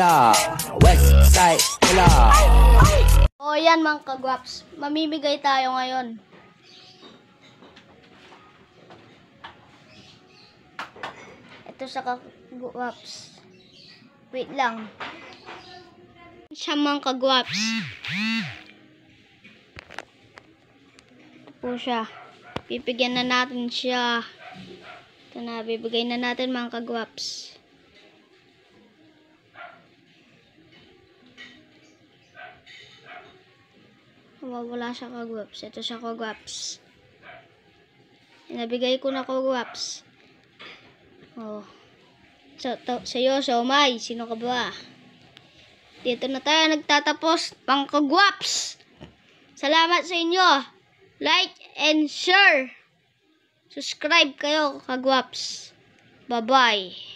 Killer, West Side Killer. O yan mga kagwaps, mamimigay tayo ngayon. Ito sa kagwaps. Wait lang. Siya mga kagwaps. Ito po siya. Bibigyan na natin siya. Ito na, bibigay na natin mga kagwaps. Wala siya kagwaps. Ito siya kagwaps. Nabigay ko na kagwaps. Oh. Sa'yo, Somay. Sino ka ba? Dito na tayo nagtatapos. Pang kagwaps. Salamat sa inyo. Like and share. Subscribe kayo, kagwaps. Bye-bye.